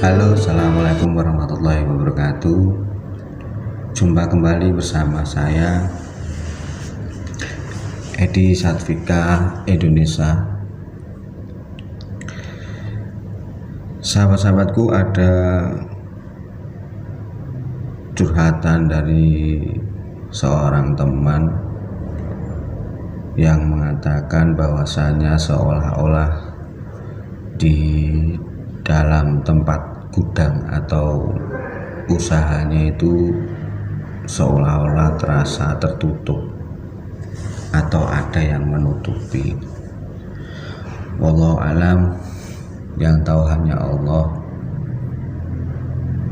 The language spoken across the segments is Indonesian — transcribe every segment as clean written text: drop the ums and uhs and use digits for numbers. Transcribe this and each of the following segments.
Halo, assalamualaikum warahmatullahi wabarakatuh. Jumpa kembali bersama saya Edi Satfika Indonesia. Sahabat-sahabatku, ada curhatan dari seorang teman yang mengatakan bahwasanya seolah-olah di dalam tempat gudang atau usahanya itu seolah-olah terasa tertutup atau ada yang menutupi. Wallahu alam, yang tahu hanya Allah.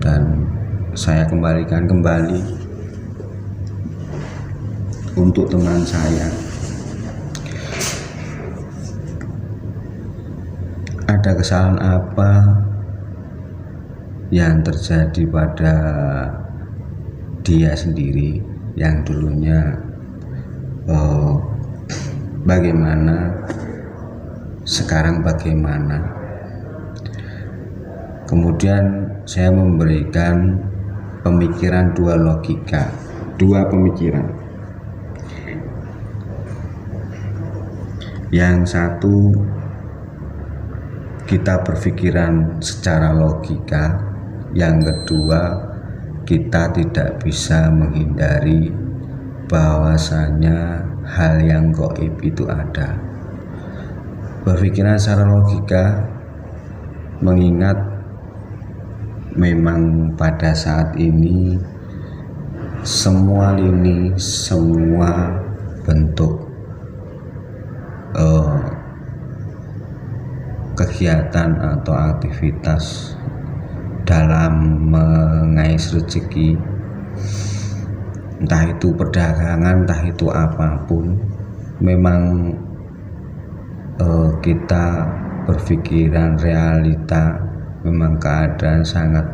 Dan saya kembalikan kembali untuk teman saya. Ada kesalahan apa yang terjadi pada dia sendiri yang dulunya bagaimana, sekarang bagaimana. Kemudian saya memberikan pemikiran dua logika, dua pemikiran. Yang satu, kita berpikiran secara logika. Yang kedua, kita tidak bisa menghindari bahwasanya hal yang gaib itu ada. Berpikiran secara logika, mengingat memang pada saat ini semua lini, semua bentuk kegiatan atau aktivitas dalam mengais rezeki, entah itu perdagangan, entah itu apapun, memang kita berpikiran realita, memang keadaan sangat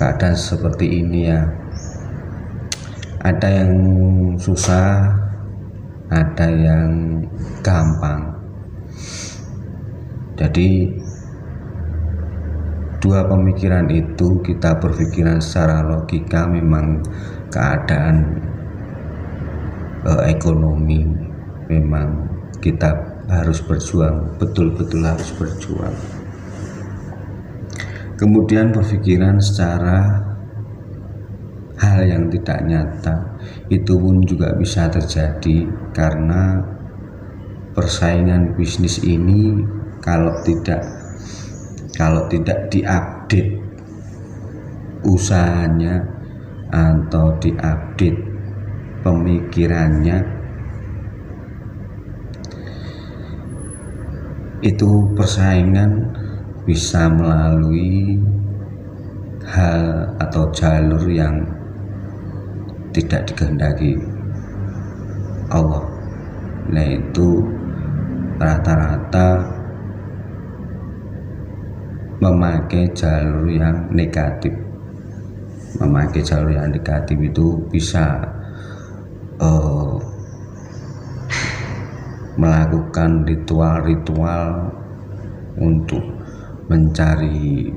keadaan seperti ini ya. Ada yang susah, ada yang gampang. Jadi dua pemikiran itu, kita berpikiran secara logika, memang keadaan ekonomi, memang kita harus berjuang, betul-betul harus berjuang. Kemudian berpikiran secara hal yang tidak nyata, itu pun juga bisa terjadi karena persaingan bisnis ini kalau tidak diupdate usahanya atau diupdate pemikirannya, itu persaingan bisa melalui hal atau jalur yang tidak dikehendaki Allah. Nah, itu rata-rata memakai jalur yang negatif. Memakai jalur yang negatif itu bisa melakukan ritual-ritual untuk mencari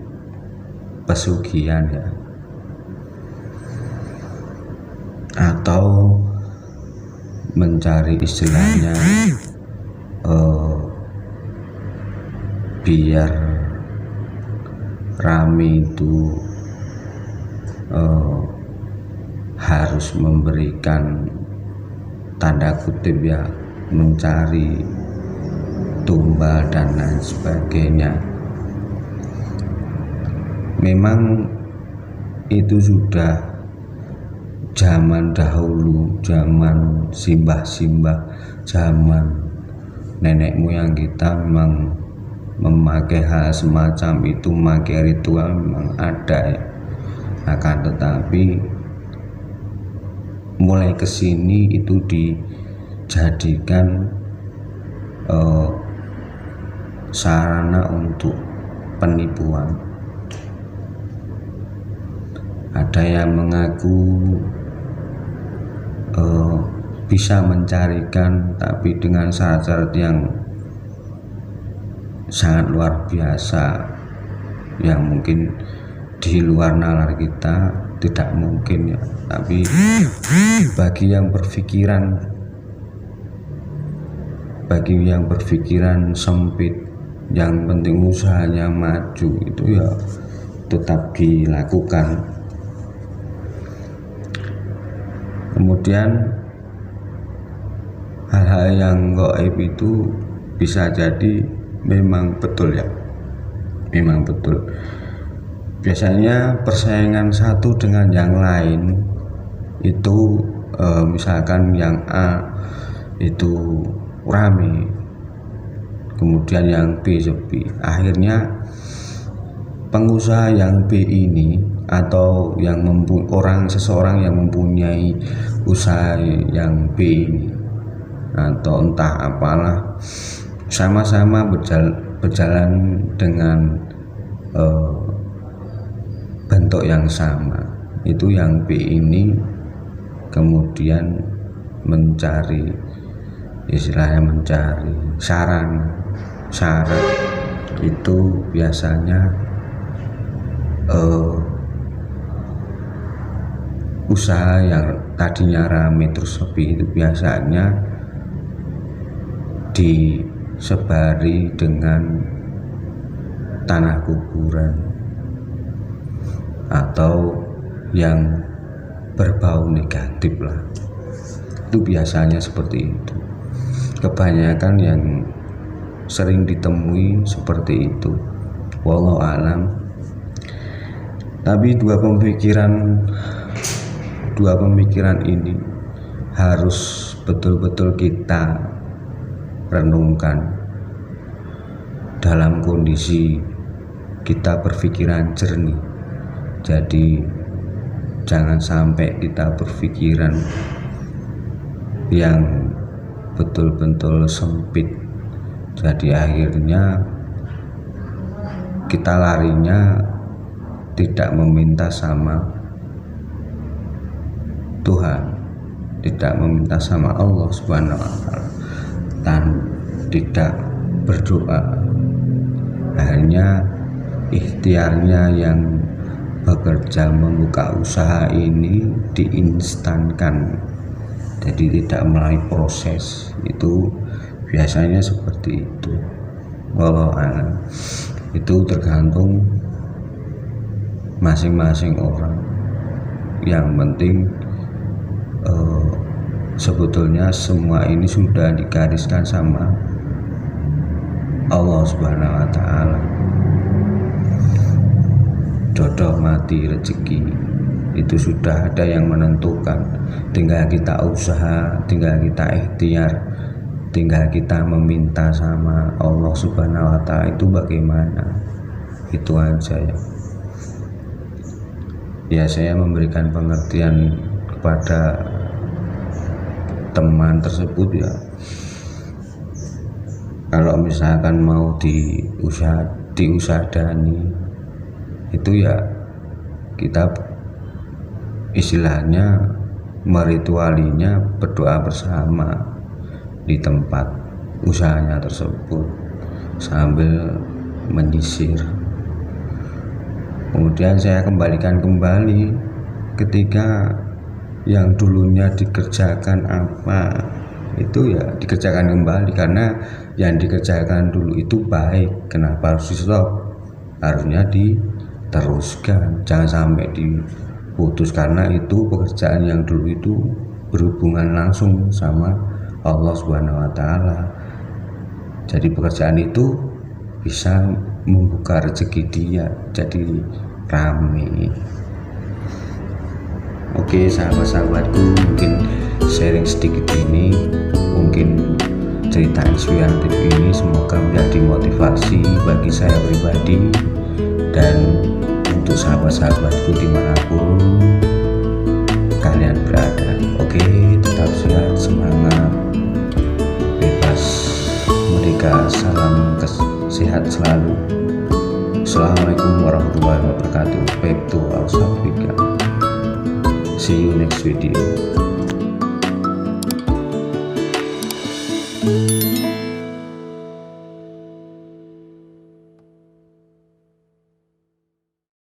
pesugihan ya, atau mencari istilahnya biar rame itu harus memberikan tanda kutip ya, mencari tumbal dan lain sebagainya. Memang itu sudah zaman dahulu, zaman simbah-simbah, zaman nenek moyang kita memang memakai hal semacam itu, memakai ritual memang ada ya. Akan tetapi mulai kesini itu dijadikan sarana untuk penipuan. Ada yang mengaku bisa mencarikan, tapi dengan syarat-syarat sangat luar biasa yang mungkin di luar nalar kita tidak mungkin ya, tapi bagi yang berpikiran sempit, yang penting usahanya maju, itu ya tetap dilakukan. Kemudian hal-hal yang gaib itu bisa jadi memang betul ya, memang betul. Biasanya persaingan satu dengan yang lain itu misalkan yang A itu rame, kemudian yang B sepi, akhirnya pengusaha yang B ini atau yang seseorang yang mempunyai usaha yang B ini atau entah apalah, sama-sama berjalan dengan bentuk yang sama. Itu yang B ini kemudian mencari syarat itu biasanya usaha yang tadinya rame terus sepi itu biasanya disebari dengan tanah kuburan atau yang berbau negatif lah. Itu biasanya seperti itu. Kebanyakan yang sering ditemui seperti itu. Wallahu alam. Tapi dua pemikiran ini harus betul-betul kita renungkan dalam kondisi kita berpikiran jernih. Jadi jangan sampai kita berpikiran yang betul-betul sempit, jadi akhirnya kita larinya tidak meminta sama Tuhan, tidak meminta sama Allah Subhanahu wa Ta'ala, dan tidak berdoa. Akhirnya ikhtiarnya yang bekerja membuka usaha ini diinstankan, jadi tidak melalui proses. Itu biasanya seperti itu. Wallahu a'lam. Itu tergantung masing-masing orang. Yang penting sebetulnya semua ini sudah digariskan sama Allah Subhanahu wa Ta'ala. Jodoh mati rezeki itu sudah ada yang menentukan. Tinggal kita usaha, tinggal kita ikhtiar, tinggal kita meminta sama Allah Subhanahu wa Ta'ala itu bagaimana. Itu aja ya. Ya, saya memberikan pengertian kepada teman tersebut ya. Kalau misalkan mau diusadani itu ya kita istilahnya meritualinya berdoa bersama di tempat usahanya tersebut sambil menyisir. Kemudian saya kembalikan kembali ketika yang dulunya dikerjakan apa itu ya dikerjakan kembali, karena yang dikerjakan dulu itu baik. Kenapa harus di stop? Harusnya diteruskan, jangan sampai diputus, karena itu pekerjaan yang dulu itu berhubungan langsung sama Allah Subhanahu wa Ta'ala. Jadi pekerjaan itu bisa membuka rezeki dia jadi rame. Oke sahabat-sahabatku, mungkin sharing sedikit ini, mungkin cerita inspiratif ini semoga menjadi motivasi bagi saya pribadi dan untuk sahabat-sahabatku dimanapun kalian berada. Oke, tetap sehat, semangat, bebas merdeka, salam sehat selalu. Assalamualaikum warahmatullahi wabarakatuh. Baik to our Africa. See you next video.